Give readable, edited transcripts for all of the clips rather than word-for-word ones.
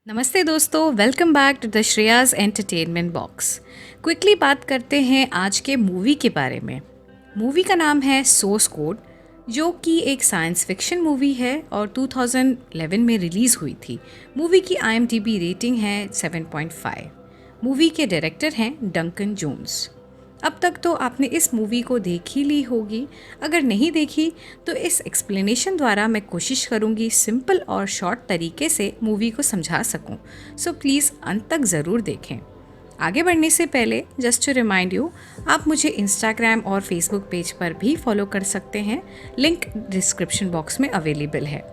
नमस्ते दोस्तों, welcome back to the Shreya's entertainment box. Quickly बात करते हैं आज के मूवी के बारे में। मूवी का नाम है सोर्स कोड, जो कि एक साइंस फिक्शन मूवी है और 2011 में रिलीज़ हुई थी। मूवी की IMDb रेटिंग है 7.5। मूवी के डायरेक्टर हैं डंकन जोन्स। अब तक तो आपने इस मूवी को देख ही ली होगी। अगर नहीं देखी तो इस एक्सप्लेनेशन द्वारा मैं कोशिश करूँगी सिंपल और शॉर्ट तरीके से मूवी को समझा सकूँ। सो प्लीज़ अंत तक ज़रूर देखें। आगे बढ़ने से पहले जस्ट टू रिमाइंड यू, आप मुझे इंस्टाग्राम और फेसबुक पेज पर भी फॉलो कर सकते हैं। लिंक डिस्क्रिप्शन बॉक्स में अवेलेबल है।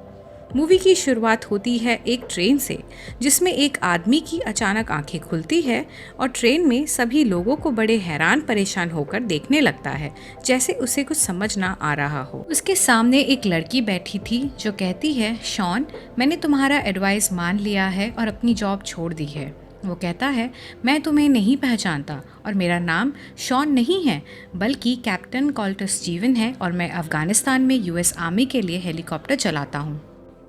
मूवी की शुरुआत होती है एक ट्रेन से, जिसमें एक आदमी की अचानक आंखें खुलती है और ट्रेन में सभी लोगों को बड़े हैरान परेशान होकर देखने लगता है, जैसे उसे कुछ समझ ना आ रहा हो। उसके सामने एक लड़की बैठी थी जो कहती है, शॉन, मैंने तुम्हारा एडवाइस मान लिया है और अपनी जॉब छोड़ दी है। वो कहता है, मैं तुम्हें नहीं पहचानता और मेरा नाम शॉन नहीं है बल्कि कैप्टन कॉल्टर स्टीवन है और मैं अफ़गानिस्तान में US आर्मी के लिए हेलीकॉप्टर चलाता हूँ।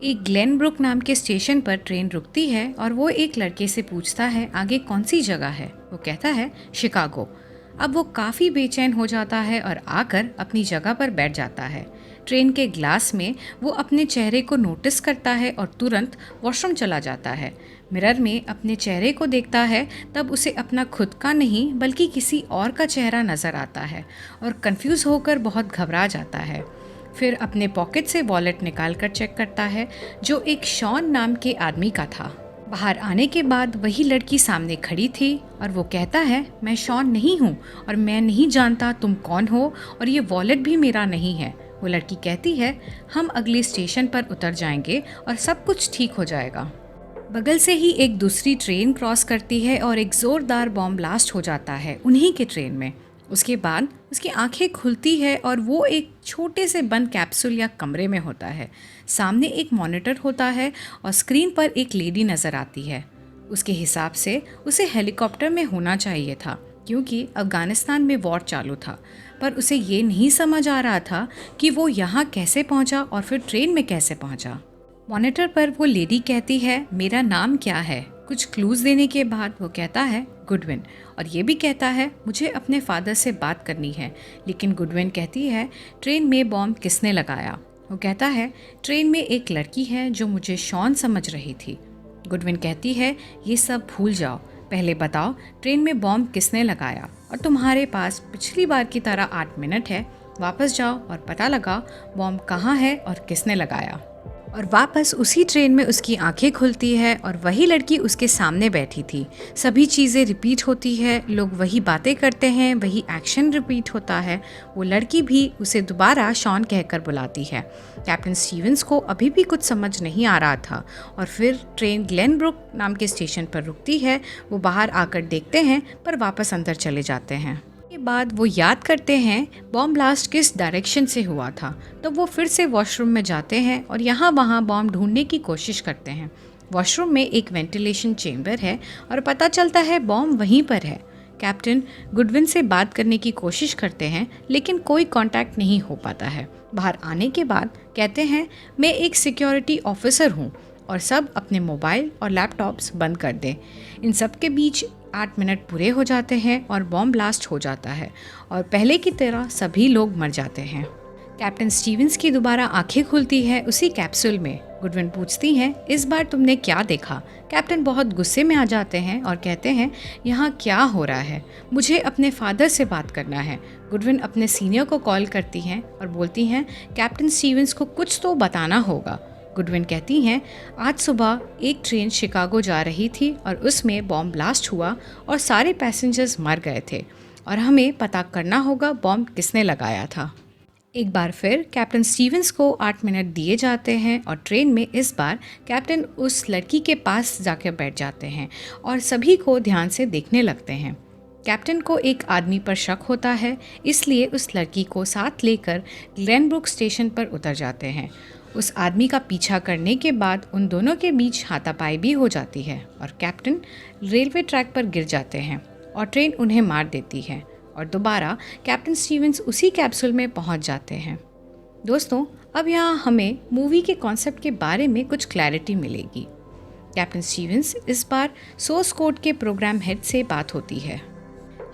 एक ग्लेनब्रुक नाम के स्टेशन पर ट्रेन रुकती है और वो एक लड़के से पूछता है, आगे कौन सी जगह है। वो कहता है, शिकागो। अब वो काफ़ी बेचैन हो जाता है और आकर अपनी जगह पर बैठ जाता है। ट्रेन के ग्लास में वो अपने चेहरे को नोटिस करता है और तुरंत वॉशरूम चला जाता है। मिरर में अपने चेहरे को देखता है, तब उसे अपना खुद का नहीं बल्कि किसी और का चेहरा नज़र आता है और कंफ्यूज होकर बहुत घबरा जाता है। फिर अपने पॉकेट से वॉलेट निकाल कर चेक करता है, जो एक शॉन नाम के आदमी का था। बाहर आने के बाद वही लड़की सामने खड़ी थी और वो कहता है, मैं शॉन नहीं हूँ और मैं नहीं जानता तुम कौन हो और ये वॉलेट भी मेरा नहीं है। वो लड़की कहती है, हम अगले स्टेशन पर उतर जाएंगे और सब कुछ ठीक हो जाएगा। बगल से ही एक दूसरी ट्रेन क्रॉस करती है और एक ज़ोरदार बॉम्ब ब्लास्ट हो जाता है उन्हीं के ट्रेन में। उसके बाद उसकी आंखें खुलती है और वो एक छोटे से बंद कैप्सूल या कमरे में होता है। सामने एक मॉनिटर होता है और स्क्रीन पर एक लेडी नज़र आती है। उसके हिसाब से उसे हेलीकॉप्टर में होना चाहिए था, क्योंकि अफ़गानिस्तान में वॉर चालू था, पर उसे ये नहीं समझ आ रहा था कि वो यहाँ कैसे पहुँचा और फिर ट्रेन में कैसे पहुँचा। मॉनिटर पर वो लेडी कहती है, मेरा नाम क्या है। कुछ क्लूज़ देने के बाद वो कहता है, गुडविन, और ये भी कहता है, मुझे अपने फादर से बात करनी है। लेकिन गुडविन कहती है, ट्रेन में बॉम्ब किसने लगाया। वो कहता है, ट्रेन में एक लड़की है जो मुझे शॉन समझ रही थी। गुडविन कहती है, ये सब भूल जाओ, पहले बताओ ट्रेन में बॉम्ब किसने लगाया और तुम्हारे पास पिछली बार की तरह 8 मिनट है। वापस जाओ और पता लगाओ बॉम्ब कहाँ है और किसने लगाया। और वापस उसी ट्रेन में उसकी आंखें खुलती है और वही लड़की उसके सामने बैठी थी। सभी चीज़ें रिपीट होती है, लोग वही बातें करते हैं, वही एक्शन रिपीट होता है। वो लड़की भी उसे दोबारा शॉन कहकर बुलाती है। कैप्टन स्टीवंस को अभी भी कुछ समझ नहीं आ रहा था और फिर ट्रेन ग्लेनब्रुक नाम के स्टेशन पर रुकती है। वो बाहर आकर देखते हैं पर वापस अंदर चले जाते हैं। के बाद वो याद करते हैं बॉम्ब ब्लास्ट किस डायरेक्शन से हुआ था, तो वो फिर से वॉशरूम में जाते हैं और यहाँ वहाँ बॉम्ब ढूंढने की कोशिश करते हैं। वॉशरूम में एक वेंटिलेशन चेम्बर है और पता चलता है बॉम्ब वहीं पर है। कैप्टन गुडविन से बात करने की कोशिश करते हैं, लेकिन कोई कांटेक्ट नहीं हो पाता है। बाहर आने के बाद कहते हैं, मैं एक सिक्योरिटी ऑफिसर हूँ और सब अपने मोबाइल और लैपटॉप्स बंद कर दें। इन सब के बीच 8 मिनट पूरे हो जाते हैं और बॉम्ब ब्लास्ट हो जाता है और पहले की तरह सभी लोग मर जाते हैं। कैप्टन स्टीवंस की दोबारा आंखें खुलती है उसी कैप्सूल में। गुडविन पूछती हैं, इस बार तुमने क्या देखा। कैप्टन बहुत गुस्से में आ जाते हैं और कहते हैं, यहाँ क्या हो रहा है, मुझे अपने फादर से बात करना है। गुडविन अपने सीनियर को कॉल करती हैं और बोलती हैं, कैप्टन स्टीवंस को कुछ तो बताना होगा। गुडविन कहती हैं, आज सुबह एक ट्रेन शिकागो जा रही थी और उसमें बॉम्ब ब्लास्ट हुआ और सारे पैसेंजर्स मर गए थे और हमें पता करना होगा बॉम्ब किसने लगाया था। एक बार फिर कैप्टन स्टीवंस को 8 मिनट दिए जाते हैं और ट्रेन में इस बार कैप्टन उस लड़की के पास जाकर बैठ जाते हैं और सभी को ध्यान से देखने लगते हैं। कैप्टन को एक आदमी पर शक होता है, इसलिए उस लड़की को साथ लेकर ग्लेनब्रुक स्टेशन पर उतर जाते हैं। उस आदमी का पीछा करने के बाद उन दोनों के बीच हाथापाई भी हो जाती है और कैप्टन रेलवे ट्रैक पर गिर जाते हैं और ट्रेन उन्हें मार देती है और दोबारा कैप्टन स्टीवंस उसी कैप्सूल में पहुंच जाते हैं। दोस्तों, अब यहाँ हमें मूवी के कॉन्सेप्ट के बारे में कुछ क्लैरिटी मिलेगी। कैप्टन स्टीवंस इस बार सोर्स कोड के प्रोग्राम हेड से बात होती है।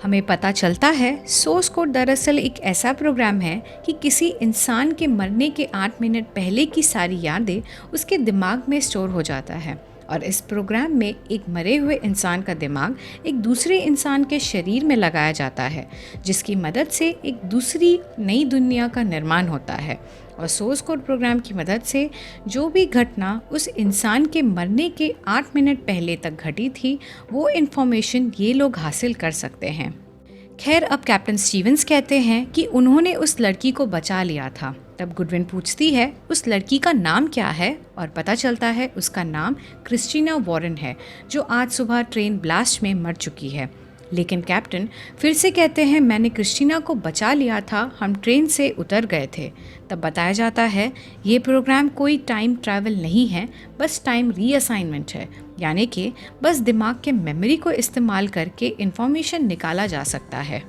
हमें पता चलता है सोर्स कोड दरअसल एक ऐसा प्रोग्राम है कि किसी इंसान के मरने के 8 मिनट पहले की सारी यादें उसके दिमाग में स्टोर हो जाता है और इस प्रोग्राम में एक मरे हुए इंसान का दिमाग एक दूसरे इंसान के शरीर में लगाया जाता है, जिसकी मदद से एक दूसरी नई दुनिया का निर्माण होता है। और सोर्स कोड प्रोग्राम की मदद से जो भी घटना उस इंसान के मरने के 8 मिनट पहले तक घटी थी, वो इन्फॉर्मेशन ये लोग हासिल कर सकते हैं। खैर, अब कैप्टन स्टीवंस कहते हैं कि उन्होंने उस लड़की को बचा लिया था। तब गुडविन पूछती है उस लड़की का नाम क्या है और पता चलता है उसका नाम क्रिस्टीना वॉरेन है, जो आज सुबह ट्रेन ब्लास्ट में मर चुकी है। लेकिन कैप्टन फिर से कहते हैं मैंने क्रिस्टीना को बचा लिया था, हम ट्रेन से उतर गए थे। तब बताया जाता है ये प्रोग्राम कोई टाइम ट्रैवल नहीं है, बस टाइम रीअसाइनमेंट है, यानी कि बस दिमाग के मेमोरी को इस्तेमाल करके इंफॉर्मेशन निकाला जा सकता है।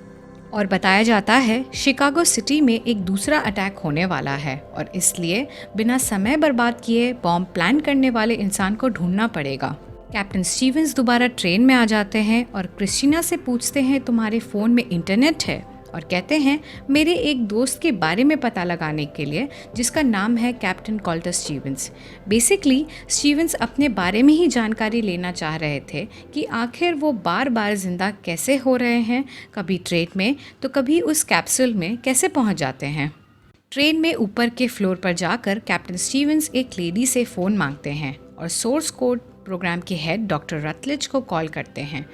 और बताया जाता है शिकागो सिटी में एक दूसरा अटैक होने वाला है और इसलिए बिना समय बर्बाद किए बॉम्ब प्लान करने वाले इंसान को ढूंढना पड़ेगा। कैप्टन स्टीवंस दोबारा ट्रेन में आ जाते हैं और क्रिस्टीना से पूछते हैं तुम्हारे फ़ोन में इंटरनेट है, और कहते हैं मेरे एक दोस्त के बारे में पता लगाने के लिए जिसका नाम है captain Colter Stevens. Basically Stevens अपने बारे में ही जानकारी लेना चाह रहे थे कि आखिर वो बार बार ज़िंदा कैसे हो रहे हैं, कभी ट्रेन में तो कभी उस कैप्सूल में कैसे पहुंच जाते हैं। ट्रेन में ऊपर के फ्लोर पर जाकर कैप्टन स्टीवंस एक लेडी से फ़ोन मांगते हैं और सोर्स कोड प्रोग्राम के हेड डॉक्टर रटलेज को कॉल करते हैं।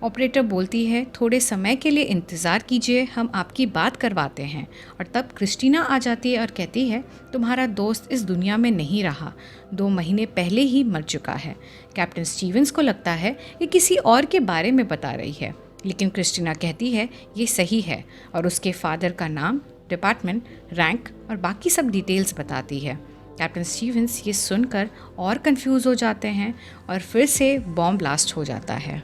ऑपरेटर बोलती है थोड़े समय के लिए इंतज़ार कीजिए, हम आपकी बात करवाते हैं। और तब क्रिस्टीना आ जाती है और कहती है तुम्हारा दोस्त इस दुनिया में नहीं रहा, 2 महीने पहले ही मर चुका है। कैप्टन स्टीवंस को लगता है ये किसी और के बारे में बता रही है, लेकिन क्रिस्टीना कहती है ये सही है और उसके फादर का नाम, डिपार्टमेंट, रैंक और बाकी सब डिटेल्स बताती है। कैप्टन स्टीवंस ये सुनकर और कंफ्यूज हो जाते हैं और फिर से बॉम्ब ब्लास्ट हो जाता है।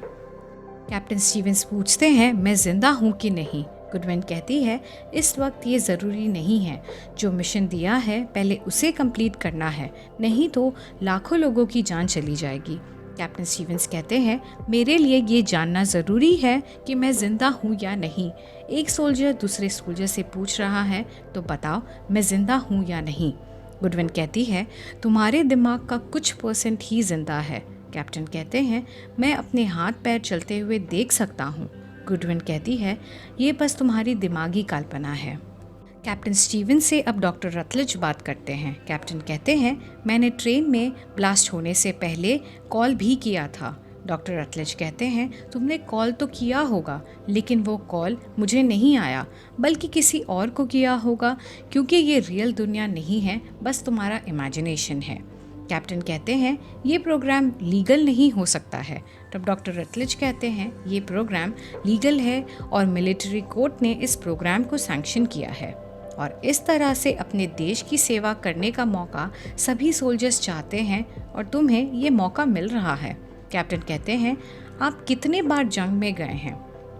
कैप्टन स्टीवंस पूछते हैं मैं ज़िंदा हूँ कि नहीं। गुडविन कहती है इस वक्त ये ज़रूरी नहीं है, जो मिशन दिया है पहले उसे कंप्लीट करना है, नहीं तो लाखों लोगों की जान चली जाएगी। कैप्टन स्टीवंस कहते हैं मेरे लिए ये जानना ज़रूरी है कि मैं ज़िंदा हूँ या नहीं। एक सोल्जर दूसरे सोल्जर से पूछ रहा है तो बताओ मैं ज़िंदा हूँ या नहीं। गुडविन कहती है तुम्हारे दिमाग का कुछ % ही जिंदा है। कैप्टन कहते हैं मैं अपने हाथ पैर चलते हुए देख सकता हूँ। गुडविन कहती है ये बस तुम्हारी दिमागी कल्पना है। कैप्टन स्टीवन से अब डॉक्टर रटलेज बात करते हैं। कैप्टन कहते हैं मैंने ट्रेन में ब्लास्ट होने से पहले कॉल भी किया था। डॉक्टर रटलेज कहते हैं तुमने कॉल तो किया होगा, लेकिन वो कॉल मुझे नहीं आया बल्कि किसी और को किया होगा, क्योंकि ये रियल दुनिया नहीं है, बस तुम्हारा इमेजिनेशन है। कैप्टन कहते हैं ये प्रोग्राम लीगल नहीं हो सकता है। तब डॉक्टर रटलेज कहते हैं ये प्रोग्राम लीगल है और मिलिट्री कोर्ट ने इस प्रोग्राम को सैंक्शन किया है और इस तरह से अपने देश की सेवा करने का मौका सभी सोल्जर्स चाहते हैं और तुम्हें ये मौका मिल रहा है। कैप्टन कहते हैं आप कितने बार जंग में गए हैं?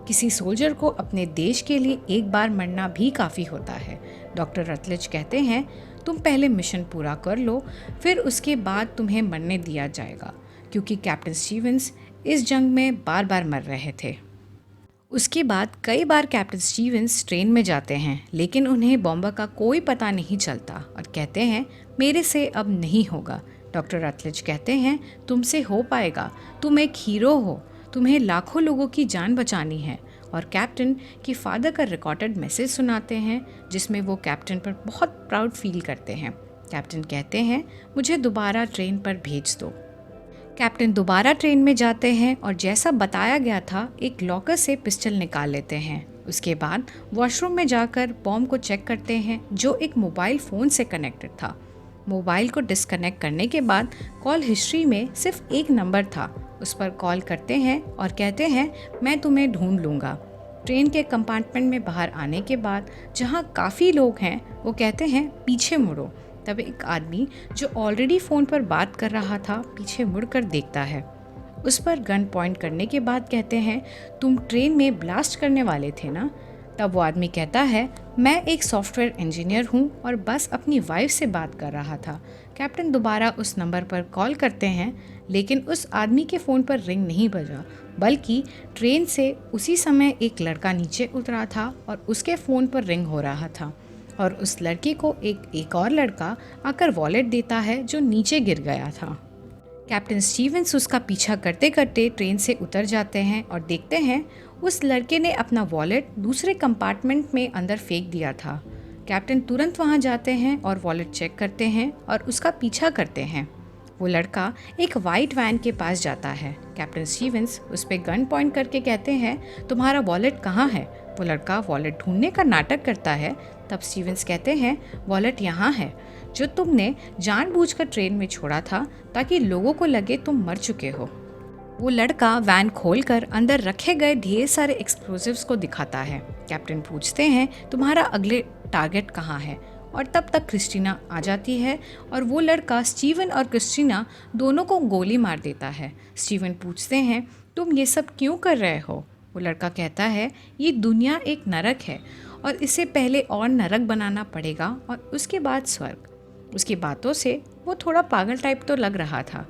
किसी सोल्जर को अपने देश के लिए एक बार मरना भी काफ़ी होता है। डॉक्टर रटलेज कहते हैं तुम पहले मिशन पूरा कर लो, फिर उसके बाद तुम्हें मरने दिया जाएगा, क्योंकि कैप्टन स्टीवंस इस जंग में बार बार मर रहे थे। उसके बाद कई बार कैप्टन स्टीवंस ट्रेन में जाते हैं, लेकिन उन्हें बॉम्बर का कोई पता नहीं चलता और कहते हैं मेरे से अब नहीं होगा। डॉक्टर रटलेज कहते हैं तुमसे हो पाएगा, तुम एक हीरो हो, तुम्हें लाखों लोगों की जान बचानी है। और कैप्टन की फादर का रिकॉर्डेड मैसेज सुनाते हैं जिसमें वो कैप्टन पर बहुत प्राउड फील करते हैं। कैप्टन कहते हैं मुझे दोबारा ट्रेन पर भेज दो। कैप्टन दोबारा ट्रेन में जाते हैं और जैसा बताया गया था एक लॉकर से पिस्टल निकाल लेते हैं। उसके बाद वॉशरूम में जाकर बॉम्ब को चेक करते हैं जो एक मोबाइल फ़ोन से कनेक्टेड था। मोबाइल को डिस्कनेक्ट करने के बाद कॉल हिस्ट्री में सिर्फ एक नंबर था, उस पर कॉल करते हैं और कहते हैं मैं तुम्हें ढूंढ लूँगा। ट्रेन के कंपार्टमेंट में बाहर आने के बाद जहाँ काफ़ी लोग हैं वो कहते हैं पीछे मुड़ो। तब एक आदमी जो ऑलरेडी फ़ोन पर बात कर रहा था पीछे मुड़कर देखता है। उस पर गन पॉइंट करने के बाद कहते हैं तुम ट्रेन में ब्लास्ट करने वाले थे ना? तब वो आदमी कहता है मैं एक सॉफ्टवेयर इंजीनियर हूँ और बस अपनी वाइफ से बात कर रहा था। कैप्टन दोबारा उस नंबर पर कॉल करते हैं लेकिन उस आदमी के फ़ोन पर रिंग नहीं बजा, बल्कि ट्रेन से उसी समय एक लड़का नीचे उतरा था और उसके फ़ोन पर रिंग हो रहा था और उस लड़के को एक और लड़का आकर वॉलेट देता है जो नीचे गिर गया था। कैप्टन स्टीवंस उसका पीछा करते करते ट्रेन से उतर जाते हैं और देखते हैं उस लड़के ने अपना वॉलेट दूसरे कंपार्टमेंट में अंदर फेंक दिया था। कैप्टन तुरंत वहां जाते हैं और वॉलेट चेक करते हैं और उसका पीछा करते हैं। वो लड़का एक वाइट वैन के पास जाता है। कैप्टन स्टीवंस उस पर गन पॉइंट करके कहते हैं, तुम्हारा वॉलेट कहाँ है? वो लड़का वॉलेट ढूंढने का नाटक करता है। तब स्टीवंस कहते हैं, वॉलेट यहाँ है, जो तुमने जानबूझकर ट्रेन में छोड़ा था ताकि लोगों को लगे तुम मर चुके हो। वो लड़का वैन खोलकर अंदर रखे गए ढेर सारे एक्सप्लोजिव्स को दिखाता है। कैप्टन पूछते हैं, तुम्हारा अगले टारगेट कहाँ है? और तब तक क्रिस्टीना आ जाती है और वो लड़का स्टीवन और क्रिस्टीना दोनों को गोली मार देता है। स्टीवन पूछते हैं, तुम ये सब क्यों कर रहे हो? वो लड़का कहता है, ये दुनिया एक नरक है और इसे पहले और नरक बनाना पड़ेगा और उसके बाद स्वर्ग। उसकी बातों से वो थोड़ा पागल टाइप तो लग रहा था।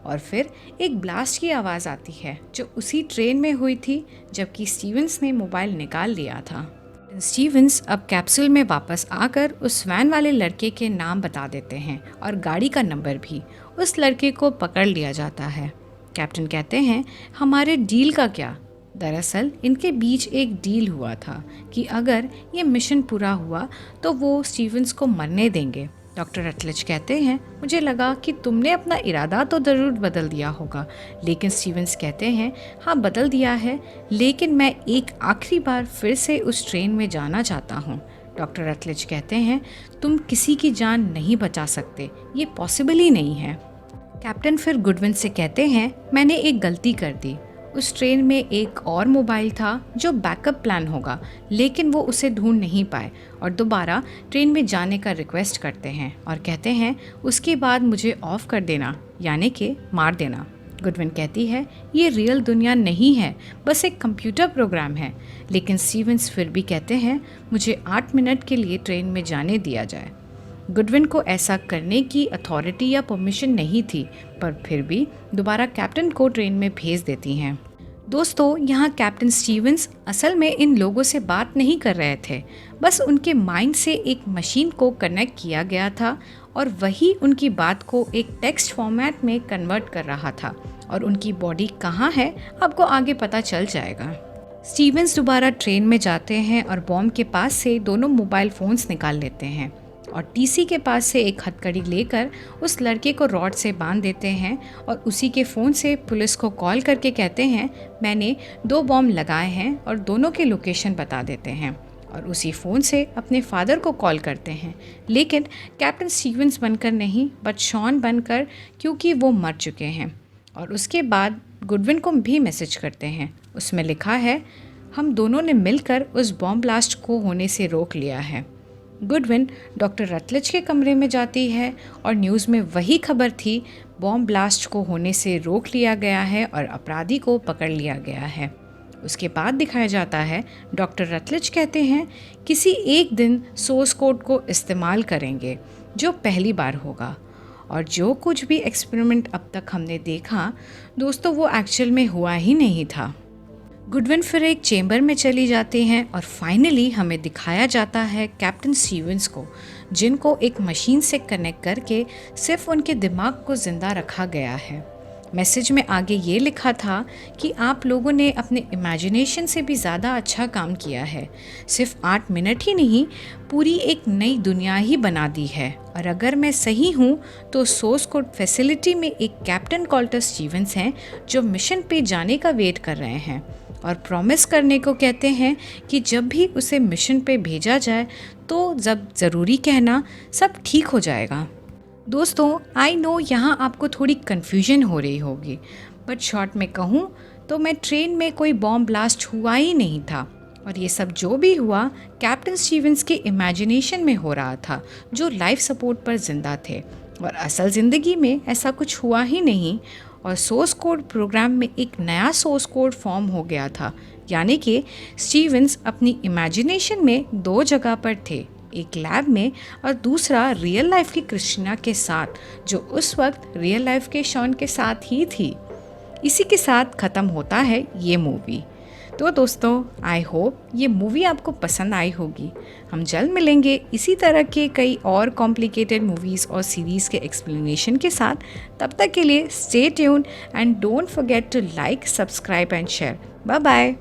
और फिर एक ब्लास्ट की आवाज़ आती है जो उसी ट्रेन में हुई थी जबकि स्टीवंस ने मोबाइल निकाल लिया था। स्टीवंस अब कैप्सूल में वापस आकर उस वैन वाले लड़के के नाम बता देते हैं और गाड़ी का नंबर भी। उस लड़के को पकड़ लिया जाता है। कैप्टन कहते हैं, हमारे डील का क्या? दरअसल इनके बीच एक डील हुआ था कि अगर ये मिशन पूरा हुआ तो वो स्टीवंस को मरने देंगे। डॉक्टर रटलेज कहते हैं, मुझे लगा कि तुमने अपना इरादा तो ज़रूर बदल दिया होगा। लेकिन स्टीवंस कहते हैं, हाँ बदल दिया है, लेकिन मैं एक आखिरी बार फिर से उस ट्रेन में जाना चाहता हूँ। डॉक्टर रटलेज कहते हैं, तुम किसी की जान नहीं बचा सकते, ये पॉसिबल ही नहीं है। कैप्टन फिर गुडविन से कहते हैं, मैंने एक गलती कर दी। उस ट्रेन में एक और मोबाइल था जो बैकअप प्लान होगा, लेकिन वो उसे ढूंढ नहीं पाए और दोबारा ट्रेन में जाने का रिक्वेस्ट करते हैं और कहते हैं, उसके बाद मुझे ऑफ कर देना, यानी कि मार देना। गुडविन कहती है, ये रियल दुनिया नहीं है, बस एक कंप्यूटर प्रोग्राम है। लेकिन स्टीवंस फिर भी कहते हैं, मुझे 8 मिनट के लिए ट्रेन में जाने दिया जाए। गुडविन को ऐसा करने की अथॉरिटी या परमिशन नहीं थी, पर फिर भी दोबारा कैप्टन को ट्रेन में भेज देती हैं। दोस्तों, यहाँ कैप्टन स्टीवंस असल में इन लोगों से बात नहीं कर रहे थे, बस उनके माइंड से एक मशीन को कनेक्ट किया गया था और वही उनकी बात को एक टेक्स्ट फॉर्मेट में कन्वर्ट कर रहा था। और उनकी बॉडी कहाँ है आपको आगे पता चल जाएगा। स्टीवंस दोबारा ट्रेन में जाते हैं और बॉम्ब के पास से दोनों मोबाइल फ़ोन्स निकाल लेते हैं और टीसी के पास से एक हथकड़ी लेकर उस लड़के को रॉड से बांध देते हैं और उसी के फ़ोन से पुलिस को कॉल करके कहते हैं, मैंने 2 बॉम्ब लगाए हैं और दोनों के लोकेशन बता देते हैं। और उसी फ़ोन से अपने फादर को कॉल करते हैं, लेकिन कैप्टन स्टीवंस बनकर नहीं, बट शॉन बनकर, क्योंकि वो मर चुके हैं। और उसके बाद गुडविन को भी मैसेज करते हैं। उसमें लिखा है, हम दोनों ने मिलकर उस बॉम्ब ब्लास्ट को होने से रोक लिया है। गुडविन डॉक्टर रटलेज के कमरे में जाती है और न्यूज़ में वही खबर थी, बॉम्ब ब्लास्ट को होने से रोक लिया गया है और अपराधी को पकड़ लिया गया है। उसके बाद दिखाया जाता है, डॉक्टर रटलेज कहते हैं, किसी एक दिन सोर्स कोड को इस्तेमाल करेंगे जो पहली बार होगा। और जो कुछ भी एक्सपेरिमेंट अब तक हमने देखा दोस्तों, वो एक्चुअल में हुआ ही नहीं था। गुडविन फिर एक चेंबर में चली जाती हैं और फाइनली हमें दिखाया जाता है कैप्टन स्टीवंस को, जिनको एक मशीन से कनेक्ट करके सिर्फ उनके दिमाग को ज़िंदा रखा गया है। मैसेज में आगे ये लिखा था कि आप लोगों ने अपने इमेजिनेशन से भी ज़्यादा अच्छा काम किया है। सिर्फ 8 मिनट ही नहीं, पूरी एक नई दुनिया ही बना दी है। और अगर मैं सही हूँ तो सोर्स कोड फैसिलिटी में एक कैप्टन कॉल्टर स्टीवंस हैं जो मिशन पे जाने का वेट कर रहे हैं और प्रॉमिस करने को कहते हैं कि जब भी उसे मिशन पे भेजा जाए तो जब ज़रूरी कहना सब ठीक हो जाएगा। दोस्तों, आई नो यहाँ आपको थोड़ी कन्फ्यूजन हो रही होगी, बट शॉर्ट में कहूँ तो मैं ट्रेन में कोई बॉम्ब ब्लास्ट हुआ ही नहीं था और ये सब जो भी हुआ कैप्टन स्टीवंस के इमेजिनेशन में हो रहा था, जो लाइफ सपोर्ट पर जिंदा थे, और असल ज़िंदगी में ऐसा कुछ हुआ ही नहीं। और सोर्स कोड प्रोग्राम में एक नया सोर्स कोड फॉर्म हो गया था, यानी कि स्टीवंस अपनी इमेजिनेशन में 2 जगह पर थे, एक लैब में और दूसरा रियल लाइफ की क्रिस्टीना के साथ, जो उस वक्त रियल लाइफ के शॉन के साथ ही थी। इसी के साथ ख़त्म होता है ये मूवी। तो दोस्तों, आई होप ये मूवी आपको पसंद आई होगी। हम जल्द मिलेंगे इसी तरह के कई और कॉम्प्लिकेटेड मूवीज़ और सीरीज़ के एक्सप्लेनेशन के साथ। तब तक के लिए stay tune and don't forget to like, subscribe and share. Bye bye.